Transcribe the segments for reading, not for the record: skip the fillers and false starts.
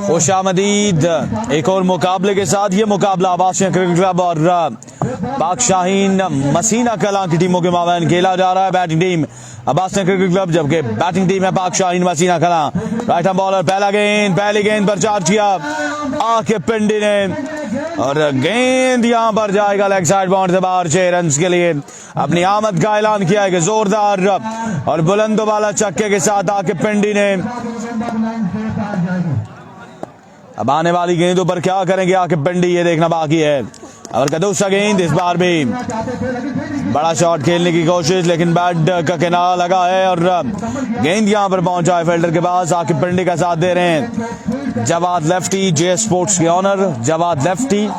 खुशामदीद एक और मुकाबले के साथ ये मुकाबला आबासिया क्रिकेट क्लब और पाक शाहीन मसीना कलां की टीमों के माबैन खेला जा रहा है। Batting team Abasia cricket club जबकि बैटिंग टीम है Pak Shaheen Masina Kalan. Right hand bowler पहली गेंद पर चार्ज किया आके पिंडी ने और गेंद यहां पर जाएगा लेग साइड बाउंड से बाहर 6 रन के लिए। अपनी आमद का ऐलान किया है कि जोरदार और बुलंद वाला छक्के के साथ आके पिंडी ने। अब आने वाली गेंदों पर क्या करेंगे आके पिंडी, ये देखना बाकी है। और दूसरा गेंद इस बार भी बड़ा शॉट खेलने की कोशिश, लेकिन बैट का किनारा लगा है और गेंद यहां पर पहुंचा है फील्डर के पास। आके पिंडी का साथ दे रहे हैं जवाद लेफ्टी, जे स्पोर्ट्स के ऑनर जवाद लेफ्टी।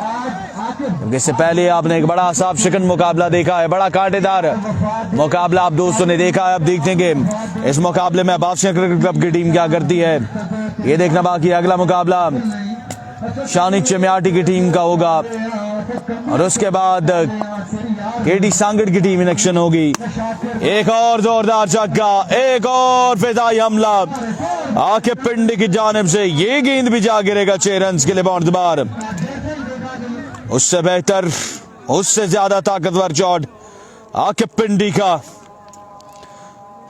इससे पहले आपने एक बड़ा साफ शिकन मुकाबला देखा है, बड़ा कांटेदार मुकाबला आप दोस्तों ने देखा है। अब देखते हैं कि इस मुकाबले में आबासिया क्रिकेट क्लब की टीम क्या करती है, ये देखना बाकी है। अगला मुकाबला शानी चमियाटी की टीम का होगा और उसके बाद केडी सांगड़ की टीम इन एक्शन होगी। एक और जोरदार छक्का, एक और फिजाई हमला आके पिंडी की जानिब से, ये गेंद भी जा गिरेगा 6 रन के लिए बाउंड बार। उससे बेहतर, उससे ज्यादा ताकतवर शॉट आके पिंडी का।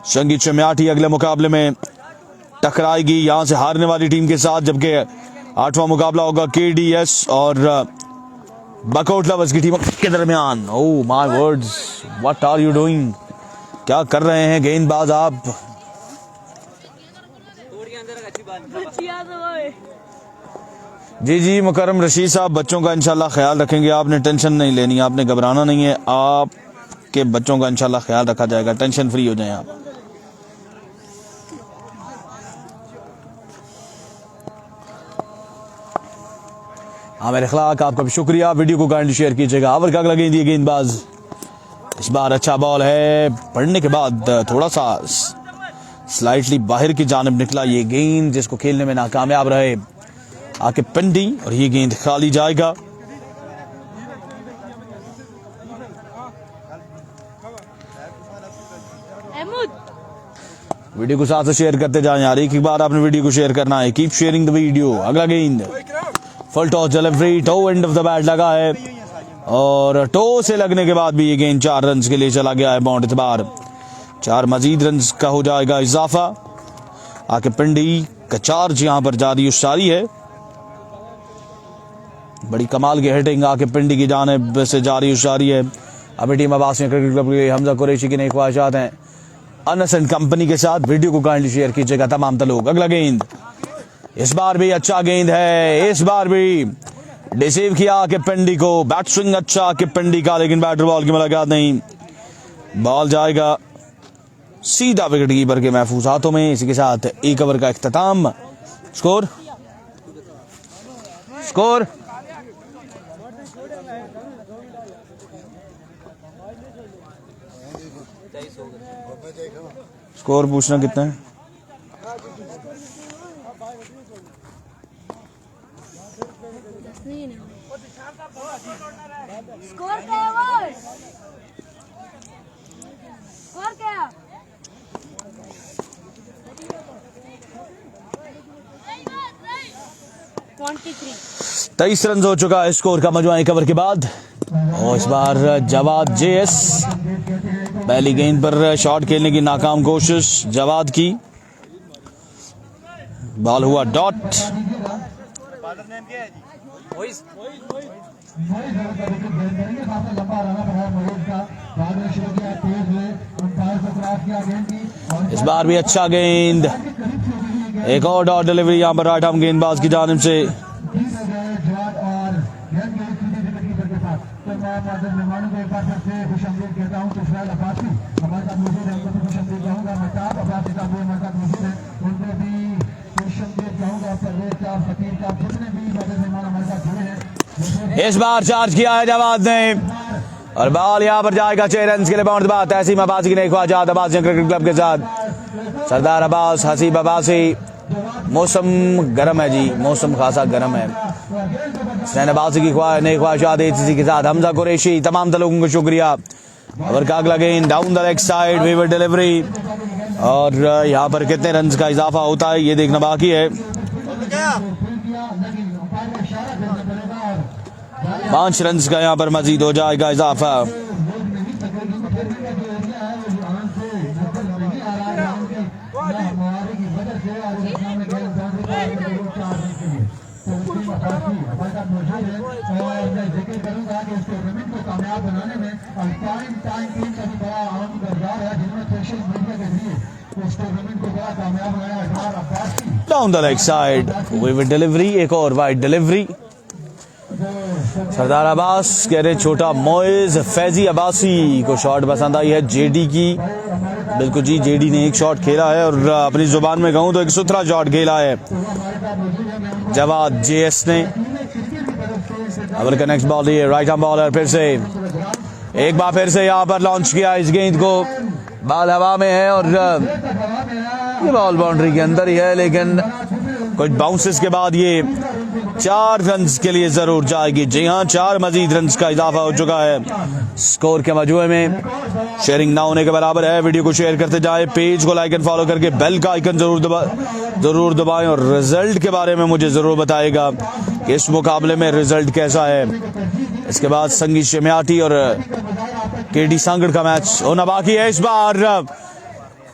संगी चमियाटी अगले मुकाबले में टकराएगी यहां से हारने वाली टीम के साथ, जबकि 8वां मुकाबला होगा केडीएस और बकआउट लवर्स की टीम के दरमियान। Oh my words, what are you doing, क्या कर रहे हैं गेंदबाज आप। जी मुकर्रम रशीद साहब, बच्चों का इंशाल्लाह ख्याल रखेंगे, आपने टेंशन नहीं लेनी, आपने घबराना नहीं है, आपके बच्चों का इंशाल्लाह ख्याल रखा जाएगा, टेंशन फ्री हो जाएं आप। हाँ मेरे खिलाफ आपका भी शुक्रिया, वीडियो को काइंडली शेयर कीजिएगा। ओवर का अगला गेंद, ये गेंदबाज इस बार अच्छा बॉल है, पढ़ने के बाद थोड़ा सा स्लाइटली बाहर की जानिब निकला ये गेंद, जिसको खेलने में नाकामयाब रहे आके पिंडी और ये गेंद खाली जाएगा। वीडियो को साथ से शेयर करते जाएं यार, एक बार आपने वीडियो को शेयर करना है। Keep sharing the video. अगला गेंद full toss delivery, toe end of the bat लगा है और टो से लगने के बाद भी ये गेंद 4 रन के लिए चला गया है बाउंड से बाहर। 4 मजीद रन का हो जाएगा इजाफा। आके पिंडी का चार्ज यहां पर जारी उसारी है, बड़ी कमाल की हिटिंग आके पिंडी की जानिब से जारी उसारी है। अभी टीम आबासिया क्रिकेट क्लब के हमजा कुरैशी की नई ख्वाहिशात हैं अनस एंड कंपनी के साथ। वीडियो को काइंडली शेयर कीजिएगा तमाम लोग। अगला गेंद इस बार भी अच्छा गेंद है, इस बार भी डिसीव किया आके पिंडी को, बैट स्विंग अच्छा आके पिंडी का, लेकिन बैटर बॉल की मुलाकात नहीं, बॉल जाएगा सीधा विकेट कीपर के महफूज हाथों में। इसी के साथ एक ओवर का इख्तिताम। स्कोर स्कोर स्कोर पूछना कितना है। स्कोर क्या है? स्कोर क्या है? 23 रन हो चुका है स्कोर का मजमूई कवर के बाद। और इस बार जवाद जेएस, पहली गेंद पर शॉट खेलने की नाकाम कोशिश जवाद की, बॉल हुआ डॉट। इस बार भी अच्छा गेंद, एक और डॉट डिलीवरी यहां पर राइट आर्म गेंदबाज की जानिब से। इस बार चार्ज किया है जवाद ने और बॉल यहां पर जाएगा 6 रन के लिए बाउंड बात। तहसीम अब्बासी की नई ख्वाहिशात आबासिया क्रिकेट क्लब के साथ। सरदार अब्बास, हसीब अब्बासी। मौसम गर्म है जी, मौसम खासा गर्म है। सैन अब्बासी की नई ख्वाहिशात इसी के साथ हमजा कुरैशी। तमाम लोगों को शुक्रिया। ओवर का अगला गेंद down the leg side, weaver delivery और यहाँ पर कितने रन का इजाफा होता है ये देखना बाकी है। 5 रन का यहाँ पर मजीद हो जाएगा इजाफा। Down the leg side with delivery, एक और वाइड डिलीवरी। सरदार अब्बास कह रहे छोटा मोइज फैजी अब्बासी को शॉट पसंद आई है जेडी की। बिल्कुल जी, जेडी ने एक शॉट खेला है और अपनी जुबान में कहूँ तो एक सुथरा शॉट खेला है जवाद जेएस ने। अवर का नेक्स्ट बॉल ये राइट आर्म बॉलर फिर से एक बार फिर से यहाँ पर लॉन्च किया इस गेंद को। बॉल हवा में है और ये बॉल बाउंड्री के अंदर ही है, लेकिन कुछ बाउंसेस के बाद ये 4 रन के लिए जरूर जाएगी। जी हाँ, 4 मजीद रन का इजाफा हो चुका है स्कोर के मजमूए में। शेयरिंग ना होने के बराबर है। वीडियो को शेयर करते जाए, पेज को लाइक एंड फॉलो करके बेल का आइकन जरूर दबाएं और रिजल्ट के बारे में मुझे जरूर बताएगा कि इस मुकाबले में रिजल्ट कैसा है। इसके बाद संगीत शमियाटी और केडी सांगड़ का मैच होना बाकी है। इस बार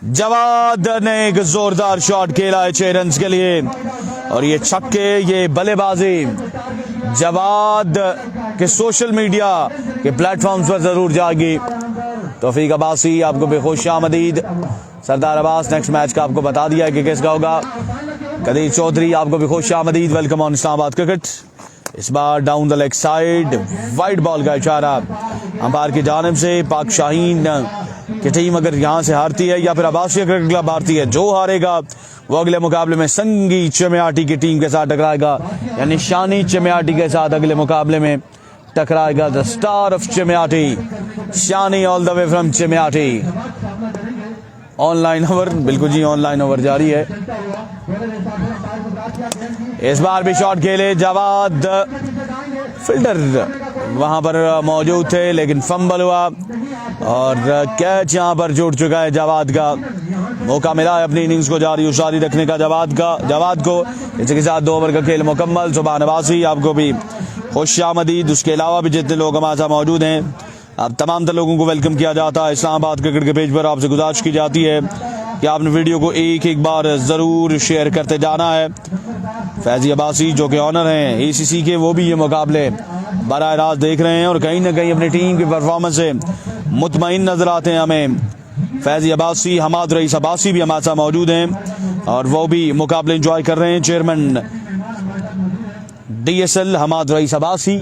जवाद ने एक जोरदार शॉट खेला है 6 रन के लिए और ये छक्के, ये बल्लेबाजी जवाद के सोशल मीडिया के प्लेटफॉर्म्स पर जरूर जाएगी। तौफीक अब्बासी आपको भी खुश आमदीद। सरदार अब्बास नेक्स्ट मैच का आपको बता दिया कि किसका होगा। कदीर चौधरी आपको भी खुश आमदीद। Welcome on Islamabad cricket. इस बार down the leg side wide ball का इशारा अंपायर की जानिब से। पाक शाहीन की टीम अगर यहाँ से हारती है या फिर आबासिया क्रिकेट क्लब हारती है, जो हारेगा वो अगले मुकाबले में संगीत चमियाटी की टीम के साथ टकराएगा, यानी शानी चमियाटी के साथ अगले मुकाबले में टकराएगा। The star of Chamiyati, Shani all the way from Chamiyati. Online over, बिल्कुल जी ऑनलाइन ओवर जारी है। इस बार भी शॉट खेले जवाद, फील्डर वहां पर मौजूद थे लेकिन फंबल हुआ और कैच यहां पर जुड़ चुका है। जवाद का मौका मिला है अपनी इनिंग्स को जारी उसारी रखने का जवाद को। इसके साथ 2 ओवर का खेल मुकम्मल। सुबह नवासी आपको भी खुश आमदीद। उसके अलावा भी जितने लोग हमारे साथ मौजूद हैं, अब तमाम लोगों को वेलकम किया जाता है इस्लामाबाद क्रिकेट के पेज पर। आपसे गुजारिश की जाती है कि आपने वीडियो को एक बार जरूर शेयर करते जाना है। फैजी अब्बासी जो कि ऑनर हैं एसीसी के, वो भी ये मुकाबले बराह रास्त देख रहे हैं और कहीं ना कहीं अपनी टीम की परफॉर्मेंस से मुतमईन नजर आते हैं हमें। फैजी अब्बासी, हमाद रईस अब्बासी भी हमारे साथ मौजूद हैं और वो भी मुकाबले एंजॉय कर रहे हैं। Chairman DSL Hammad rice Abbasi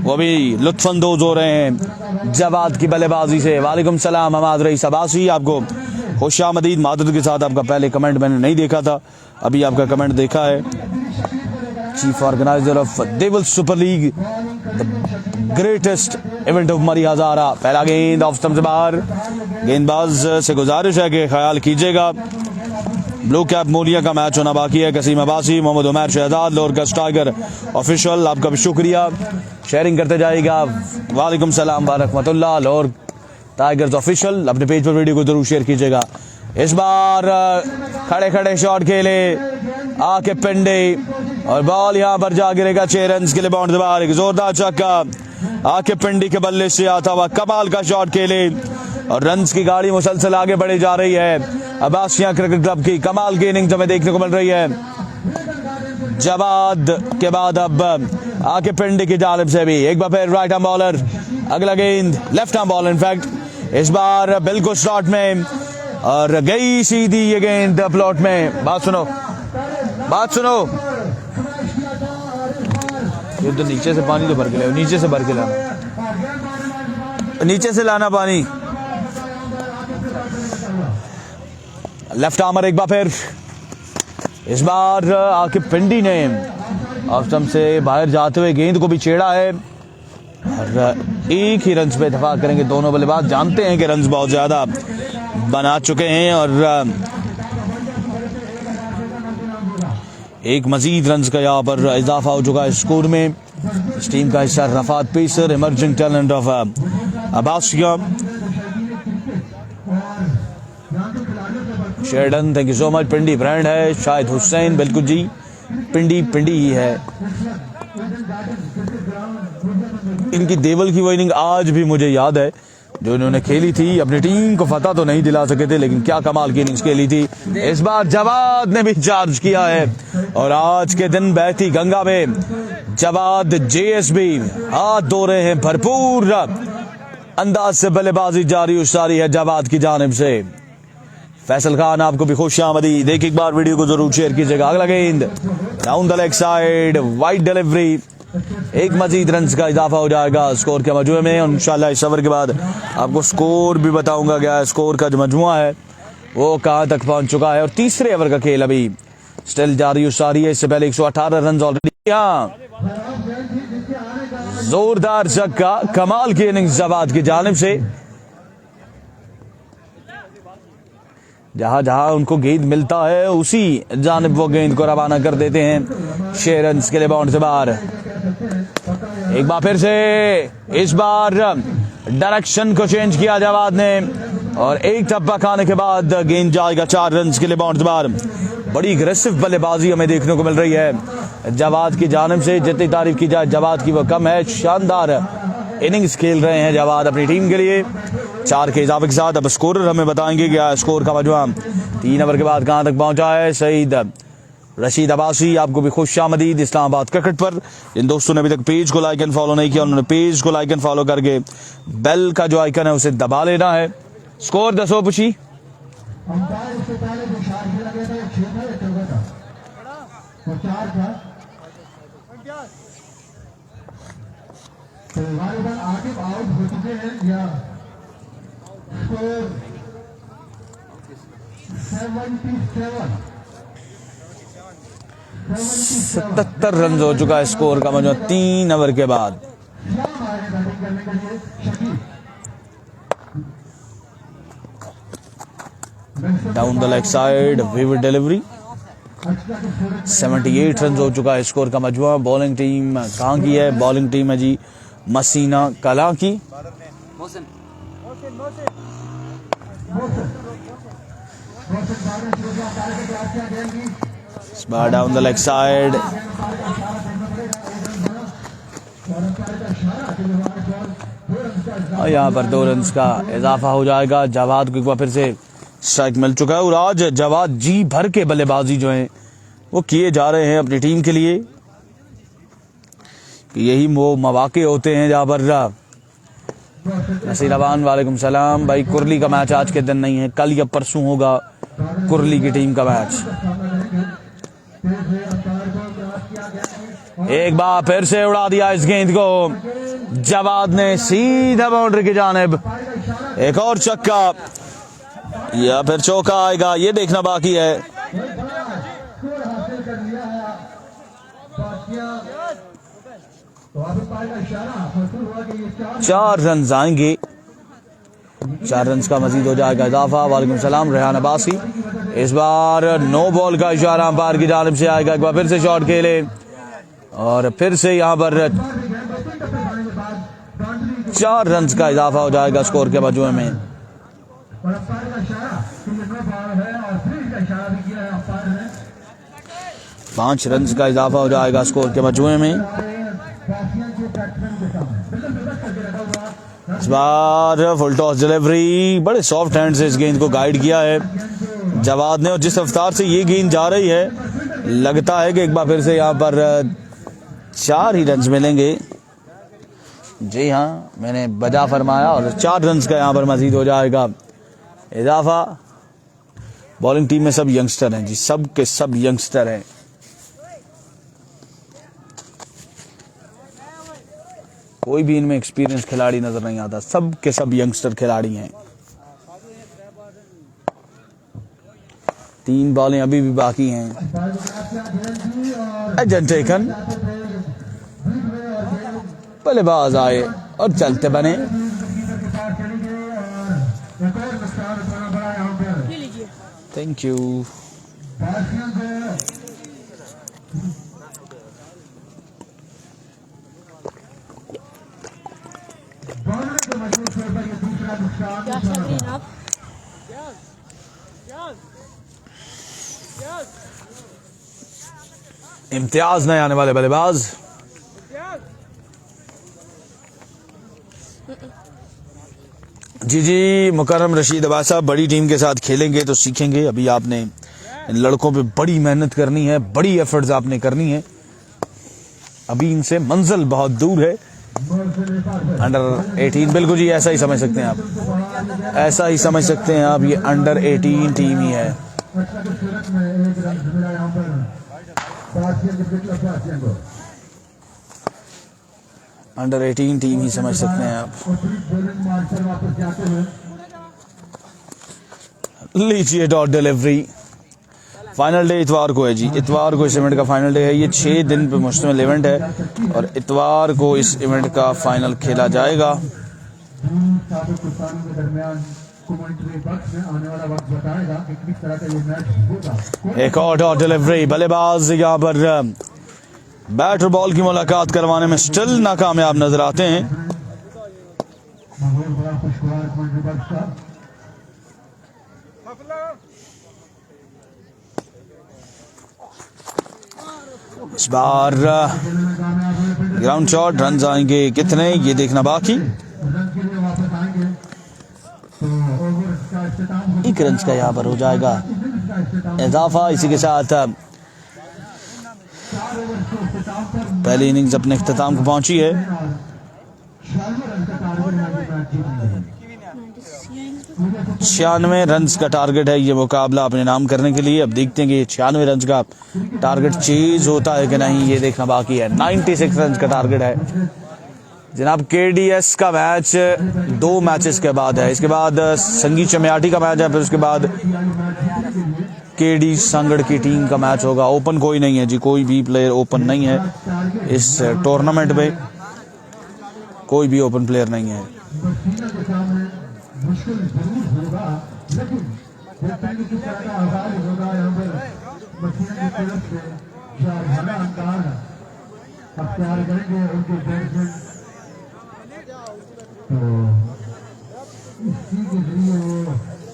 वो भी लुत्फानंदोज हो रहे हैं जवाद की बल्लेबाजी से। वालेकुम सलाम हमाद रईस अब्बासी, आपको खुश आमदीद। मादद के साथ आपका पहले कमेंट मैंने नहीं देखा था, अभी आपका कमेंट देखा है। Chief organiser of Deval super league, the greatest event of Murree Hazara. पहला गेंद ऑफ स्टंप से बाहर। गेंदबाज से गुजारिश है कि ख्याल कीजिएगा। ब्लू कैप मोलिया का मैच होना बाकी है। कसीम अब्बासी, मोहम्मद उमर शहजाद, लोरकस टाइगर ऑफिशियल, आपका भी शुक्रिया। शेयरिंग करते जाइएगा। वालेकुम सलाम व रहमतुल्लाह। लोर टाइगर्स ऑफिशियल, अपने पेज पर वीडियो को जरूर शेयर कीजिएगा। इस बार खड़े खड़े शॉट खेले आके पिंडे और बॉल यहां पर जा गिरेगा 6 रन के लिए बाउंड्री बाहर। एक जोरदार छक्का आके पिंडी के बल्ले से आता हुआ कमाल का शॉट खेले और रन्स की गाड़ी मुसलसल आगे बढ़ी जा रही है। अब्बासिया क्रिकेट क्लब की कमाल की इनिंग्स हमें देखने को मिल रही है। जवाद के बाद अब आके पिंडी की जानिब से भी एक बार फिर राइट आर्म बॉलर। अगला गेंद लेफ्ट आर्म बॉलर, इनफैक्ट इस बार बिल्कुल स्लॉट में और गई सीधी ये गेंद प्लॉट में। बात सुनो ये तो नीचे से पानी तो भर के लाओ, नीचे से भर के लाना, नीचे से लाना पानी। लेफ्ट आर्मर एक बार फिर, इस बार आके पिंडी ने ऑफ स्टंप से बाहर जाते हुए गेंद को भी छेड़ा है और एक ही रन पे इत्तेफाक करेंगे दोनों बल्लेबाज। जानते हैं कि रन बहुत ज्यादा बना चुके हैं और एक मजीद रन का यहाँ पर इजाफा हो चुका है स्कोर में। इस टीम का हिस्सा Rafat pacer, emerging talent of Abbasia. Sheridan, thank you so much. Pindi brand है शायद हुसैन, बिल्कुल जी, पिंडी ही है। इनकी देवल की वो इनिंग आज भी मुझे याद है जो इन्होंने खेली थी। अपनी टीम को फतह तो नहीं दिला सके थे, लेकिन क्या कमाल की इनिंग्स खेली थी। इस बार जवाद ने भी चार्ज किया है और आज के दिन बहती गंगा में जवाद जेएसबी हाथ धो रहे हैं। भरपूर अंदाज से बल्लेबाजी जारी उसारी है जवाद की जानिब से। फैसल खान, आपको भी खुशामदीद। एक एक बार वीडियो को जरूर शेयर कीजिएगा। अगला गेंद round the leg side, wide delivery, एक मजीद रन का इजाफा हो जाएगा स्कोर के मजमुए में। और इंशाल्लाह इस ओवर के बाद आपको स्कोर भी बताऊंगा क्या स्कोर का जो मजमुआ है वो कहां तक पहुंच चुका है। और तीसरे ओवर का खेल अभी स्टिल जारी उसारी है। इससे पहले 118 रन ऑलरेडी। यहाँ जोरदार छक्का, कमाल की इनिंग्स जवाद की जानिब से। जहां जहां उनको गेंद मिलता है उसी जानिब वो गेंद को रवाना कर देते हैं। 6 रन के लिए बाउंड से बाहर। एक बार फिर से इस बार डायरेक्शन को चेंज किया जवाद ने और एक टप्पा खाने के बाद गेंद जाएगा 4 रन के लिए बाउंड से बाहर। बड़ी अग्रेसिव बल्लेबाजी हमें देखने को मिल रही है जवाद की जानिब से। जितनी तारीफ की जाए जवाद की वो कम है। शानदार इनिंग्स खेल रहे हैं जवाद अपनी टीम के लिए। 4 के इजाफे के साथ अब स्कोरर हमें बताएंगे क्या स्कोर का मजमुआ 3 ओवर के बाद कहां तक पहुंचा है। सईद रशीद अब्बासी, आपको भी खुशामदीद इस्लामाबाद क्रिकेट पर। जिन दोस्तों ने अभी तक पेज को लाइक एंड फॉलो नहीं किया उन्होंने पेज को लाइक एंड फॉलो करके बेल का जो आइकन है उसे दबा लेना है। स्कोर दसो पुछी सतहत्तर रन हो चुका है स्कोर का मजमुआ 3 ओवर के बाद। Down the leg side, vivid delivery. 78 run हो चुका है स्कोर का मजमुआ। बॉलिंग टीम कहाँ की है? बॉलिंग टीम है जी मसीना कला की। डाउन द लेग साइड, और यहाँ पर 2 रन का इजाफा हो जाएगा। जवाद को एक बार फिर से स्ट्राइक मिल चुका है और आज जवाद जी भर के बल्लेबाजी जो है वो किए जा रहे हैं अपनी टीम के लिए। यही वो मौके होते हैं जहाँ पर नसीराबान, वालेकुम सलाम भाई। कुरली का मैच आज के दिन नहीं है, कल या परसों होगा कुरली की टीम का मैच। एक बार फिर से उड़ा दिया इस गेंद को जवाद ने सीधा बाउंड्री की जानिब। एक और छक्का या फिर चौका आएगा ये देखना बाकी है। 4 रन आएंगे, 4 रन का मजीद हो जाएगा इजाफा। वालेकुम सलाम रेहान अब्बासी। इस बार नो बॉल का इशारा अंपायर की जानिब से आएगा। एक बार फिर से शॉट खेले और फिर से यहाँ पर 4 रन का इजाफा हो जाएगा स्कोर के मजमुए में। 5 रन का इजाफा हो जाएगा स्कोर के मजमुए में। इस बार फुल टॉस डिलीवरी, बड़े सॉफ्ट हैंड से इस गेंद को गाइड किया है जवाद ने। और जिस रफ्तार से ये गेंद जा रही है लगता है कि एक बार फिर से यहाँ पर 4 ही रन मिलेंगे। जी हाँ, मैंने बजा फरमाया और 4 रन का यहाँ पर मजीद हो जाएगा इजाफा। बॉलिंग टीम में सब यंगस्टर हैं जी, सब के सब यंगस्टर हैं। कोई भी इनमें एक्सपीरियंस खिलाड़ी नजर नहीं आता, सब के सब यंगस्टर खिलाड़ी हैं। 3 बॉलें अभी भी बाकी हैं। एजेंट टेकन, बल्लेबाज आए और चलते बने। Thank you. क्या इम्तियाज नए आने वाले बल्लेबाज। जी मुकर्रम रशीद अब्बास साहब, बड़ी टीम के साथ खेलेंगे तो सीखेंगे। अभी आपने इन लड़कों पे बड़ी मेहनत करनी है, बड़ी एफर्ट्स आपने करनी है। अभी इनसे मंजिल बहुत दूर है। अंडर 18, बिल्कुल जी, ऐसा ही समझ सकते हैं आप, ऐसा ही समझ सकते हैं आप। ये अंडर 18 टीम ही है। अंडर 18 टीम ही समझ सकते हैं आप। लीजिए डॉट डिलीवरी। फाइनल डे इतवार को है जी, इतवार को इस इवेंट का फाइनल डे है। ये 6 दिन पे मुश्तमिल इवेंट है और इतवार को इस इवेंट का फाइनल खेला जाएगा। एक और डॉट डिलीवरी। बल्लेबाज यहाँ पर बैट और बॉल की मुलाकात करवाने में स्टिल नाकामयाब नजर आते हैं। इस बार ग्राउंड शॉट, रन आएंगे कितने ये देखना बाकी। 1 रन का यहाँ पर हो जाएगा इजाफा। इसी के साथ पहली इनिंग्स अपने इख्तिताम को पहुंची है। 96 रन का टारगेट है ये मुकाबला अपने नाम करने के लिए। अब देखते हैं कि 96 रन का टारगेट चेज होता है कि नहीं, ये देखना बाकी है। 96 रन का टारगेट है जनाब। KDS का मैच 2 मैचेस के बाद है। इसके बाद संगीत चमियाटी का मैच है, फिर उसके बाद KD संगड़ की टीम का मैच होगा। ओपन कोई नहीं है जी, कोई भी प्लेयर ओपन नहीं है इस टूर्नामेंट में, कोई भी ओपन प्लेयर नहीं है।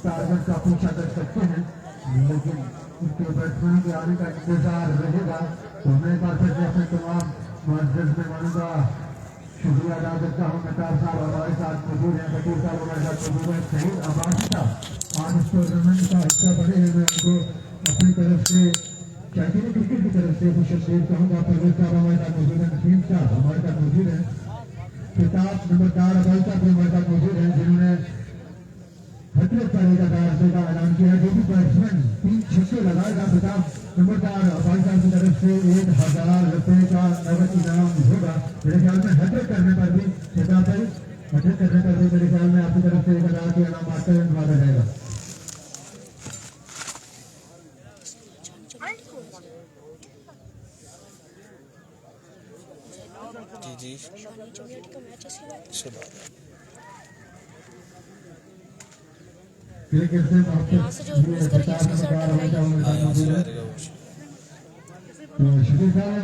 टारगेट का पीछा कर सकते हैं, लेकिन उनके बैट्समैन के आने का इंतजार रहेगा। तो मैं एक बार फिर से अपने तमाम मुअज़्ज़िज़ मेहमानों का शुक्रिया अदा करता हूँ। नकार साहब हमारे साथ मौजूद हैं, फकीर साहब हमारे साथ मौजूद हैं, शहीद अब्बास साहब आज इस टूर्नामेंट का हिस्सा बने हैं। मैं उनको अपनी तरफ से चैंपियन क्रिकेट की तरफ से खुश आमदीद कहूँगा। परवेज़ साहब हमारे साथ मौजूद हैं, नसीम साहब हमारे साथ मौजूद हैं, खिताब नंबरदार अब्बास साहब भी हमारे साथ मौजूद हैं, जिन्होंने हजरत का ऐलान किया। जो भी बैट्समैन 3 छक्के लगाएगा खिताब नंबरदार अब्बास साहब की तरफ से 1000 रुपए का नगद इनाम होगा। मेरे ख्याल में हजरत करने पर भी खिताब है, हजरत करने पर भी मेरे ख्याल में आपकी तरफ से 1000 के इनाम आते हुए निभाया जाएगा। जी क्रिकेट से वापस शुरू साहब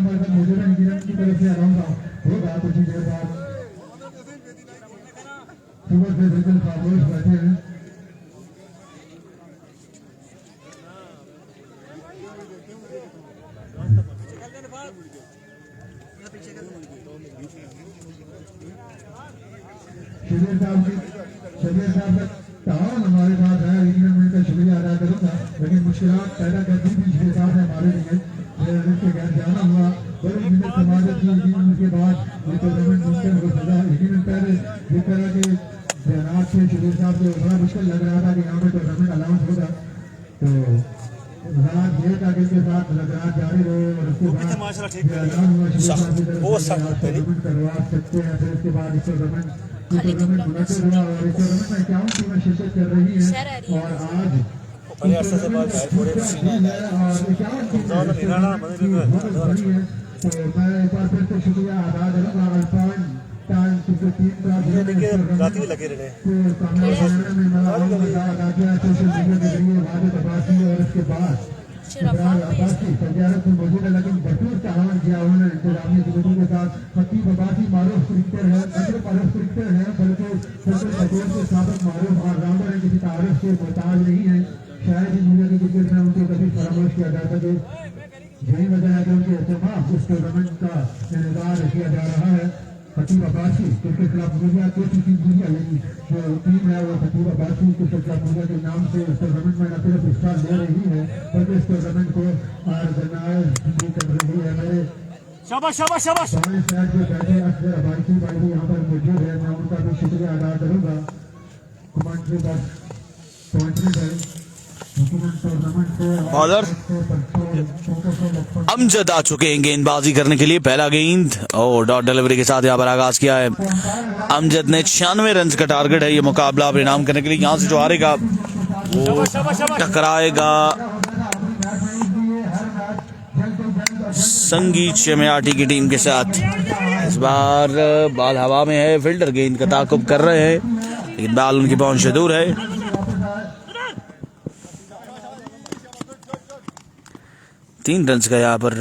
हमारे साथ मौजूद है, इंग्लैंड की तरफ से अनाउंस होगा कुछ ही देर बाद। सुबह से बिल्कुल खामोश बैठे हैं। शबीर साहब का तमाम हमारे साथ है, इन्हें मिलकर शुक्रिया अदा करूँगा, लेकिन मुश्किलात पैदा करती थी इसके साथ हमारे लिए। उसके घर जाना हुआ, बड़ी मिनट समाजत की, उसके बाद ये टूर्नामेंट मुमकिन हो सका। लेकिन पहले जिस तरह के बयान थे शबीर साहब को, बड़ा मुश्किल लग रहा था कि यहाँ पर टूर्नामेंट अनाउंस होगा। तो रात देर तक इनके साथ मुलाकात जारी रहे और उसके बाद ऐलान हुआ शबीर साहब की तरफ से टूर्नामेंट करवा सकते हैं। फिर उसके बाद इस टूर्नामेंट मुनक़िद हुआ और इस टूर्नामेंट में 51 टीमें शिरकत कर रही हैं और आज बड़े अरसे से बाद और 51 टीमें। तो मैं एक बार फिर से शुक्रिया अदा करूँगा अल्फान टाइम क्योंकि टीम का रात ही लगे रहे अदा किया सोशल मीडिया के जरिए वाजिद अब्बासी और इसके बाद अब्बासी तैयारत में मौजूद है, लेकिन भरपूर तावन किया उन्होंने इंतजामिया कमेटी के साथ। खतीब अब्बासी मारूफ क्रिकेटर है, अशरफ मारूफ क्रिकेटर है, बल्कि सदर पटेल के साबिक मारूफ और रामर किसी तारीफ से मोहताज नहीं है। शायद ही दुनिया के क्रिकेट में उनके कभी फरामोश किया जाता है। यही वजह है कि उनके इस्तेमाल इस टूर्नामेंट का इंतजार किया जा रहा है। खतीब अब्बासी क्रिकेट क्लब मुजिया KCC मुजिया यानी जो टीम है वो खतीब अब्बासी क्रिकेट क्लब मुजिया के नाम से इस टूर्नामेंट में न सिर्फ हिस्सा ले रही है बल्कि इस टूर्नामेंट को ऑर्गेनाइज भी कर रही है। मेरे शाबाश शाबाश शाबाश सारे शहर के बैठे अफसर अब्बासी भाई भी यहाँ पर मौजूद है। मैं उनका भी शुक्रिया अदा करूँगा। कमांडरी बस पहुँचने गए बॉलर अमजद आ चुके हैं गेंदबाजी करने के लिए। पहला गेंद और डॉट डिलीवरी के साथ यहाँ पर आगाज किया है अमजद ने। 96 रन का टारगेट है ये मुकाबला परिणाम करने के लिए। यहाँ से जो हारेगा वो टकराएगा संगीत चमेयाटी की टीम के साथ। इस बार बॉल हवा में है, फील्डर गेंद का ताकुब कर रहे हैं लेकिन बॉल उनकी पहुंच से दूर है। 3 रन का यहाँ पर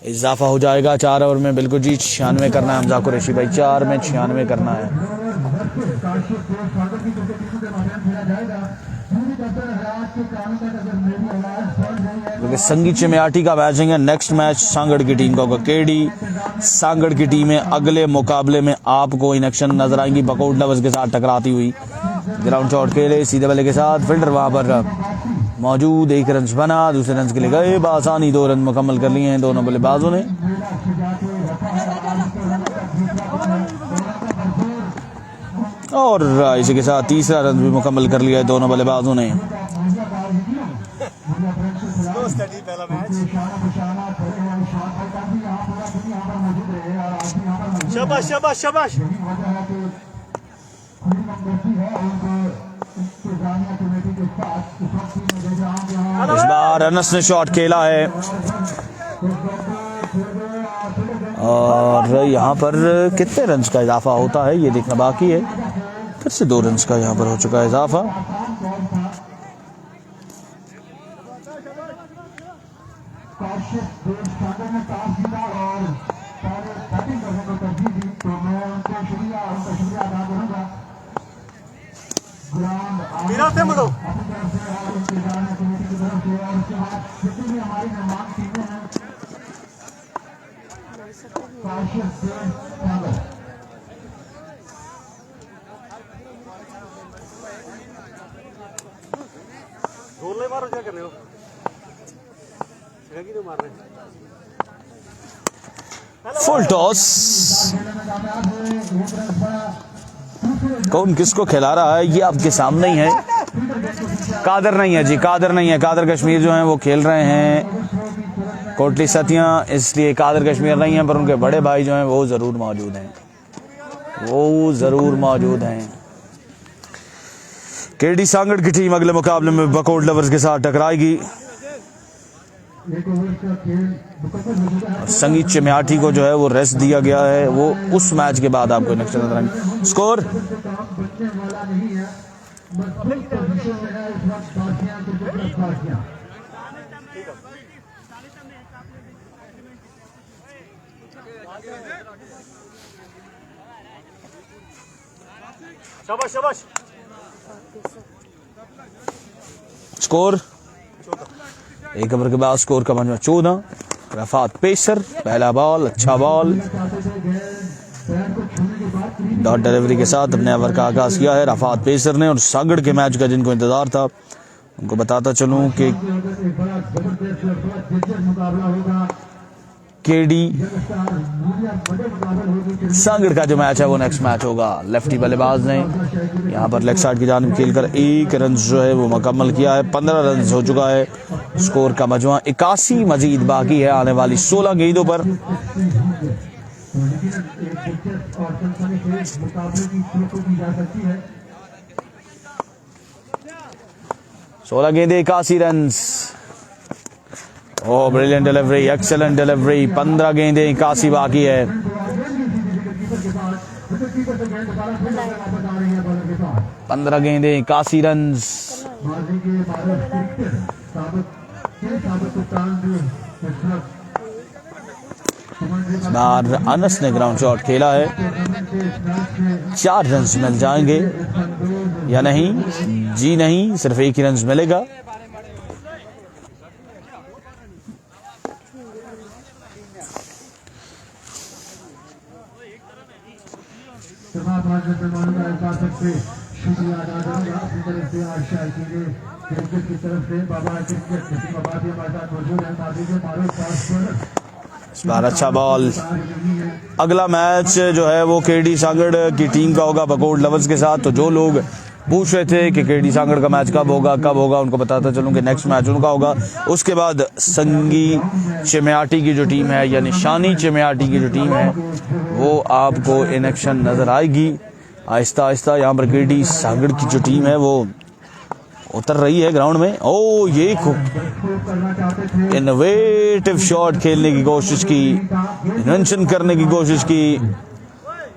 इजाफा हो जाएगा 4 ओवर में। बिल्कुल जी 96 करना है हमजा कुरैशी भाई, 4 में 96 करना है। क्योंकि संगीत चमेयाटी का मैच है। नेक्स्ट मैच सांगड़ की टीम का होगा। केडी सांगड़ की टीम है। अगले मुकाबले में आपको इन एक्शन नजर आएंगी बकौट लवर्स के साथ टकराती हुई। ग्राउंड शॉट खेले सीधे बल्ले के साथ, फील्डर वहां पर मौजूद। 1 रन बना, दूसरे रन के लिए गए बासानी। 2 रन मुकम्मल कर लिए हैं दोनों बल्लेबाजों ने। और इसी के साथ तीसरा रन भी मुकम्मल कर लिया है दोनों बल्लेबाजों ने। शाबाश शाबाश शाबाश इस बार अनस ने शॉट खेला है और यहाँ पर कितने रन का इजाफा होता है ये देखना बाकी है। फिर से 2 रन का यहाँ पर हो चुका है इजाफा। मुड़ो गोले मारो क्या कर रहे हो? मार रहे फुल टॉस। कौन किसको खिला रहा है ये आपके सामने ही है। कादर नहीं है जी, कादर नहीं है। कादर कश्मीर जो हैं वो खेल रहे हैं कोटली सतियां, इसलिए कादर कश्मीर नहीं है। पर उनके बड़े भाई जो हैं वो जरूर मौजूद हैं, वो जरूर मौजूद हैं। केडी सांगड़ की टीम अगले मुकाबले में बकौट लवर्स के साथ टकराएगी। संगीत चमेयाटी को जो है वो रेस्ट दिया गया है, वो उस मैच के बाद आपको नेक्स्ट नजर आएंगे। स्कोर शाबाश शाबाश स्कोर 1 ओवर के बाद स्कोर का मजमू 14। रफात पेसर पहला बॉल, अच्छा बॉल, डॉट डिलीवरी के साथ अपने ओवर का आगाज किया है रफात पेसर ने। और सांगड़ के मैच का जिनको इंतजार था उनको बताता चलूं कि केडी सांगड़ का जो मैच है वो नेक्स्ट मैच होगा। लेफ्टी बल्लेबाज ने यहाँ पर लेग साइड की जानिब खेलकर 1 रन जो है वो मुकम्मल किया है। 15 रन हो चुका है। स्कोर का मजमुआ 81 मजीद बाकी है आने वाली 16 गेंदों पर। सोलह गेंदे 81 रन। ओ ब्रिलियंट डिलीवरी, एक्सेलेंट डिलीवरी। 15 गेंदे 81 बाकी है। 15 गेंदे 81 रन। बार अनस ने ग्राउंड शॉट खेला है। 4 रन मिल जाएंगे या नहीं? जी नहीं, सिर्फ 1 ही रन मिलेगा। तमाम हाजिर मेहमानों का एक बार फिर से शुक्रिया अदा करूंगा अपनी तरफ से आज शायद क्रिकेट की तरफ से बाबा क्रिकेट बाबा भी हमारे साथ मौजूद है माजी के मारो पास पर इस बार अच्छा बॉल। अगला मैच जो है वो केडी सांगड़ की टीम का होगा बकोट लवर्स के साथ। तो जो लोग पूछ रहे थे कि केडी सांगड़ का मैच कब होगा उनको बताता चलूं कि नेक्स्ट मैच उनका होगा। उसके बाद संगी चिम्याटी की जो टीम है या निशानी चिम्याटी की जो टीम है वो आपको इन एक्शन नजर आएगी आहिस्ता आहिस्ता। यहाँ पर केडी सांगड़ की जो टीम है वो उतर रही है ग्राउंड में। ओ ये इनोवेटिव शॉट खेलने की कोशिश की, इन्वेंशन करने की कोशिश की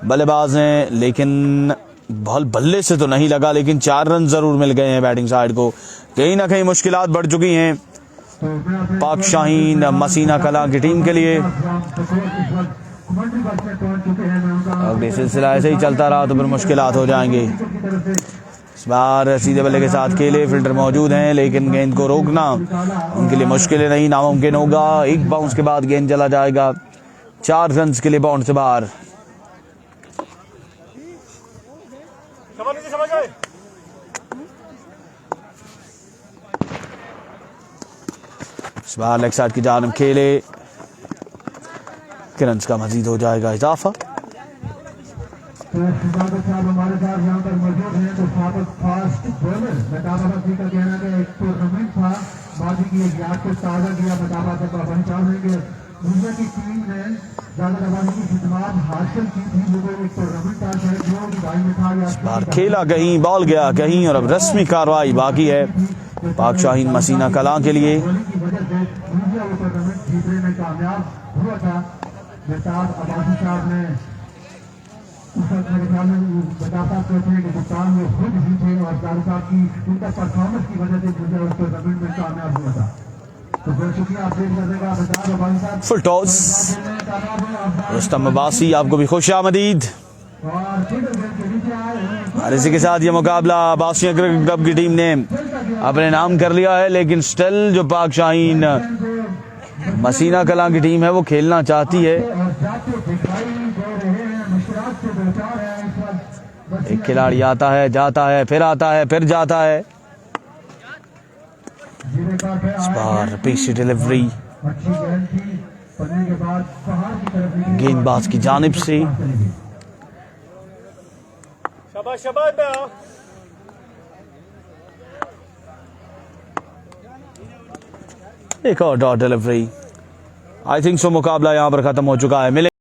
बल्लेबाज ने, लेकिन बॉल बल्ले से तो नहीं लगा, लेकिन 4 रन जरूर मिल गए हैं बैटिंग साइड को। कहीं ना कहीं मुश्किलात बढ़ चुकी हैं पाक शाहीन मसीना कलां की टीम के लिए। अगले सिलसिला ऐसे ही चलता रहा तो फिर मुश्किलात हो जाएंगे। इस बार सीधे बल्ले के साथ खेले, फील्डर मौजूद हैं, लेकिन गेंद को रोकना उनके लिए मुश्किल नहीं नामुमकिन होगा। एक बाउंस के बाद गेंद चला जाएगा 4 रन के लिए बाउंड से बाहर। समझ गए इस बार लेग साइड की जानब खेले, रन्स का मजीद हो जाएगा इजाफा। तो साहब हमारे साथ यहाँ पर मौजूद हैं। तो फास्ट बॉलर मेहताबाद जी का कहना है एक टूर्नामेंट था बाजी की एक याद को ताज़ा किया मेहताबाद से बाबा चाहेंगे दुनिया की टीम ने ज्यादा दबाने की खिदमत हासिल की थी। वो एक टूर्नामेंट था शायद जो भाई में था या बार खेला कहीं, बॉल गया कहीं, और अब रस्मी कार्रवाई बाकी है पाक शाहीन मसीना कलां के लिए। की वजह से दुनिया वो टूर्नामेंट जीतने में कामयाब हुआ था। मेहताब अब्बासी साहब ने उस वक्त मेरे ख्याल में बताता कहते हैं कि कप्तान वो खुद ही थे और दारू साहब की उनका परफॉर्मेंस की वजह से मुझे उस टूर्नामेंट में कामयाब हुआ था। तो बहुत शुक्रिया आप देख करेगा बताब अब्बासी साहब फुल टॉस रुस्तम अब्बासी, आपको भी खुश आमदीद। और फिर के नीचे आए और इसी के साथ ये मुकाबला अब्बासिया क्रिकेट क्लब की टीम ने अपने नाम कर लिया है, लेकिन स्टिल जो पाक शाहीन मसीना कलां की टीम है वो खेलना चाहती है। और जाते दिखाई दे रहे हैं मुश्किलात से दो चार है इस वक्त। एक खिलाड़ी आता है, जाता है, फिर आता है, फिर जाता है। इस बार पीछे डिलीवरी अच्छी गेंद थी पन्ने के बाद पहाड़ की तरफ निकली। गेंदबाज की जानिब से। शाबाश शाबाश पे आओ। एक और dot delivery. I think so मुकाबला यहां पर खत्म हो चुका है। मिले